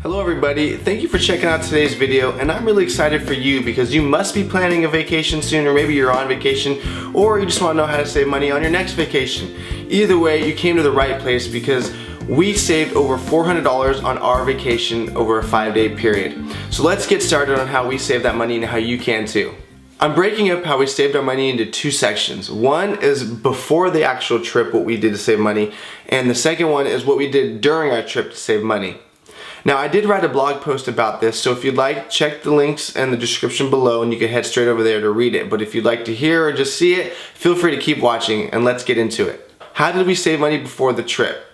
Hello everybody, thank you for checking out today's video, and I'm really excited for you because you must be planning a vacation soon, or maybe you're on vacation, or you just want to know how to save money on your next vacation. Either way, you came to the right place because we saved over $400 on our vacation over a 5-day period. So let's get started on how we save that money and how you can too. I'm breaking up how we saved our money into two sections. One is before the actual trip, what we did to save money, and the second one is what we did during our trip to save money. Now, I did write a blog post about this, so if you'd like, check the links in the description below and you can head straight over there to read it. But if you'd like to hear or just see it, feel free to keep watching and let's get into it. How did we save money before the trip?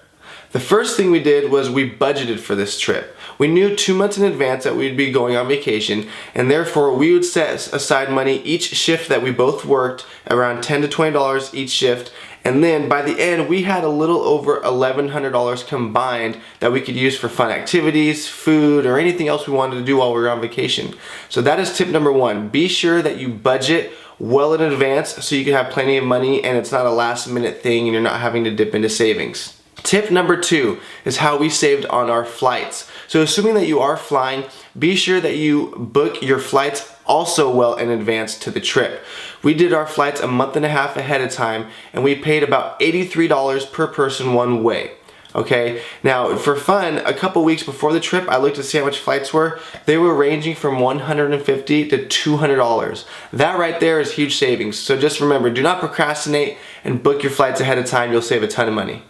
The first thing we did was we budgeted for this trip. We knew 2 months in advance that we'd be going on vacation, and therefore we would set aside money each shift that we both worked, around $10 to $20 each shift, and then by the end we had a little over $1,100 combined that we could use for fun activities, food, or anything else we wanted to do while we were on vacation. So that is tip number one. Be sure that you budget well in advance so you can have plenty of money and it's not a last minute thing and you're not having to dip into savings. Tip number two is how we saved on our flights. So assuming that you are flying, be sure that you book your flights also well in advance to the trip. We did our flights a month and a half ahead of time and we paid about $83 per person one way. Okay, now for fun, a couple weeks before the trip, I looked to see how much flights were. They were ranging from $150 to $200. That right there is huge savings. So just remember, do not procrastinate and book your flights ahead of time. You'll save a ton of money.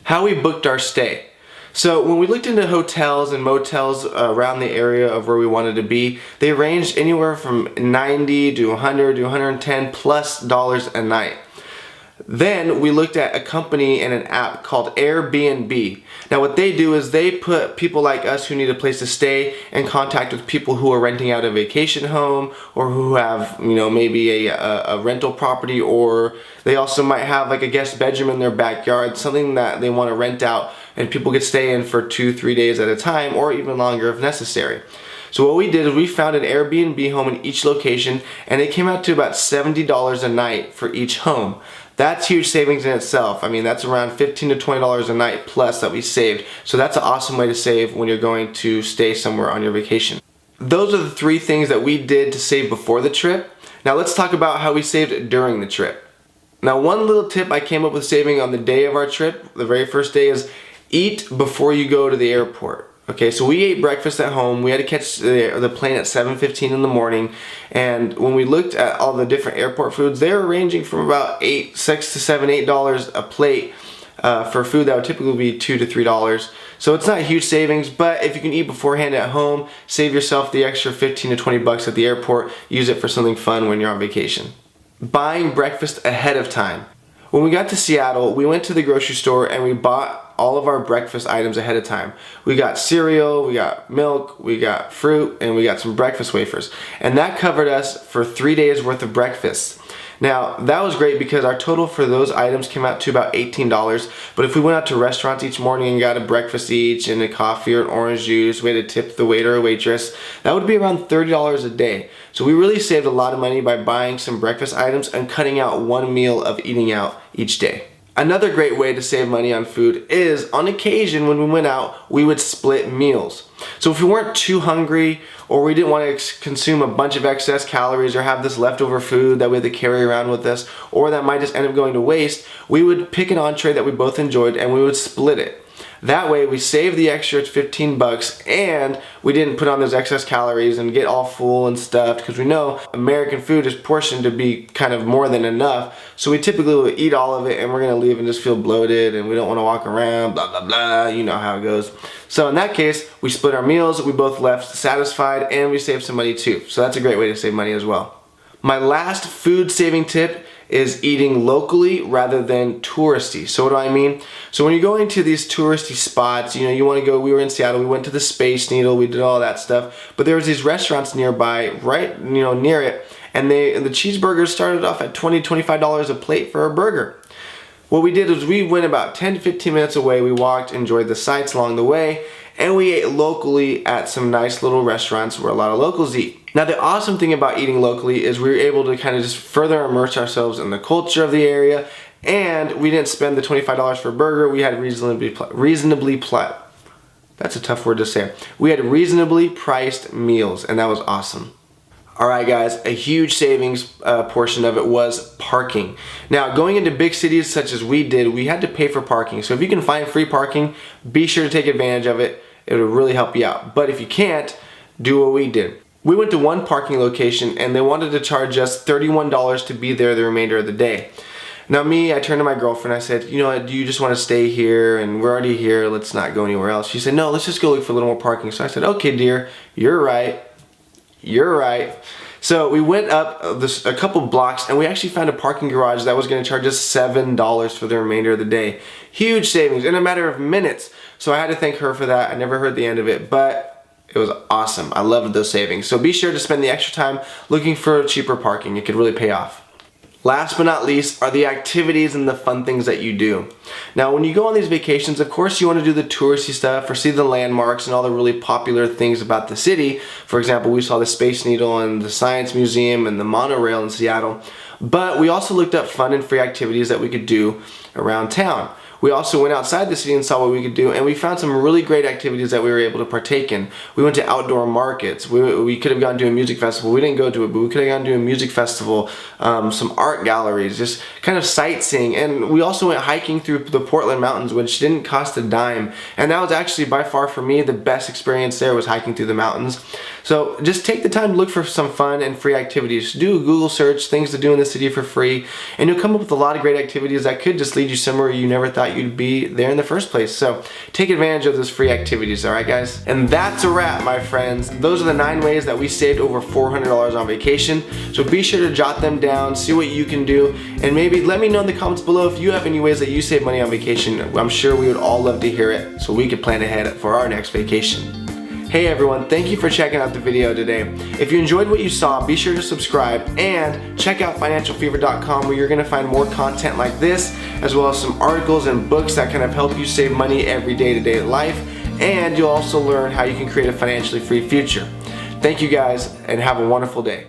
How we booked our stay. So when we looked into hotels and motels around the area of where we wanted to be, they ranged anywhere from $90 to $100 to $110 plus dollars a night. Then we looked at a company and an app called Airbnb. Now what they do is they put people like us who need a place to stay in contact with people who are renting out a vacation home or who have, maybe a rental property, or they also might have like a guest bedroom in their backyard, something that they want to rent out and people could stay in for 2-3 days at a time or even longer if necessary. So what we did is we found an Airbnb home in each location and it came out to about $70 a night for each home. That's huge savings in itself. I mean, that's around $15 to $20 a night plus that we saved. So that's an awesome way to save when you're going to stay somewhere on your vacation. Those are the three things that we did to save before the trip. Now let's talk about how we saved during the trip. Now one little tip I came up with saving on the day of our trip, the very first day, is eat before you go to the airport. Okay, so we ate breakfast at home. We had to catch the plane at 7:15 in the morning, and when we looked at all the different airport foods, they were ranging from about $6 to $7, $8 a plate for food that would typically be $2 to $3. So it's not a huge savings, but if you can eat beforehand at home, save yourself the extra 15 to 20 bucks at the airport. Use it for something fun when you're on vacation. Buying breakfast ahead of time. When we got to Seattle, we went to the grocery store and we bought all of our breakfast items ahead of time. We got cereal, we got milk, we got fruit, and we got some breakfast wafers. And that covered us for 3 days worth of breakfast. Now, that was great because our total for those items came out to about $18. But if we went out to restaurants each morning and got a breakfast each and a coffee or an orange juice, we had to tip the waiter or waitress, that would be around $30 a day. So we really saved a lot of money by buying some breakfast items and cutting out one meal of eating out each day. Another great way to save money on food is, on occasion when we went out, we would split meals. So if we weren't too hungry or we didn't want to consume a bunch of excess calories or have this leftover food that we had to carry around with us, or that might just end up going to waste, we would pick an entree that we both enjoyed and we would split it. That way we saved the extra 15 bucks and we didn't put on those excess calories and get all full and stuffed, because we know American food is portioned to be kind of more than enough. So we typically will eat all of it and we're going to leave and just feel bloated and we don't want to walk around, blah, blah, blah, you know how it goes. So in that case, we split our meals, we both left satisfied, and we saved some money too. So that's a great way to save money as well. My last food saving tip is eating locally rather than touristy. So what do I mean? So when you're going to these touristy spots, you want to go, we were in Seattle, we went to the Space Needle, we did all that stuff, but there was these restaurants nearby, right, near it, and the cheeseburgers started off at $20, $25 a plate for a burger. What we did is we went about 10 to 15 minutes away, we walked, enjoyed the sights along the way, and we ate locally at some nice little restaurants where a lot of locals eat. Now the awesome thing about eating locally is we were able to kind of just further immerse ourselves in the culture of the area, and we didn't spend the $25 for a burger. We had reasonably that's a tough word to say. We had reasonably priced meals, and that was awesome. Alright guys, a huge savings portion of it was parking. Now, going into big cities such as we did, we had to pay for parking. So if you can find free parking, be sure to take advantage of it. It will really help you out. But if you can't, do what we did. We went to one parking location and they wanted to charge us $31 to be there the remainder of the day. Now I turned to my girlfriend, I said, you know what, do you just want to stay here and we're already here, let's not go anywhere else. She said, no, let's just go look for a little more parking. So I said, okay dear, you're right. You're right. So we went up a couple blocks and we actually found a parking garage that was going to charge us $7 for the remainder of the day. Huge savings in a matter of minutes. So I had to thank her for that. I never heard the end of it, but it was awesome. I loved those savings. So be sure to spend the extra time looking for cheaper parking. It could really pay off. Last but not least are the activities and the fun things that you do. Now when you go on these vacations, of course you want to do the touristy stuff or see the landmarks and all the really popular things about the city. For example, we saw the Space Needle and the Science Museum and the monorail in Seattle. But we also looked up fun and free activities that we could do around town. We also went outside the city and saw what we could do, and we found some really great activities that we were able to partake in. We went to outdoor markets. We could have gone to a music festival. We didn't go to it, but we could have gone to a music festival, some art galleries, just kind of sightseeing. And we also went hiking through the Portland Mountains, which didn't cost a dime. And that was actually by far for me the best experience there, was hiking through the mountains. So just take the time to look for some fun and free activities. Do a Google search, things to do in the city for free, and you'll come up with a lot of great activities that could just lead you somewhere you never thought you'd be there in the first place. So take advantage of those free activities, alright guys? And that's a wrap, my friends. Those are the 9 ways that we saved over $400 on vacation. So be sure to jot them down, see what you can do, and maybe let me know in the comments below if you have any ways that you save money on vacation. I'm sure we would all love to hear it so we could plan ahead for our next vacation. Hey everyone, thank you for checking out the video today. If you enjoyed what you saw, be sure to subscribe and check out financialfever.com, where you're going to find more content like this, as well as some articles and books that kind of help you save money every day-to-day life, and you'll also learn how you can create a financially free future. Thank you guys, and have a wonderful day.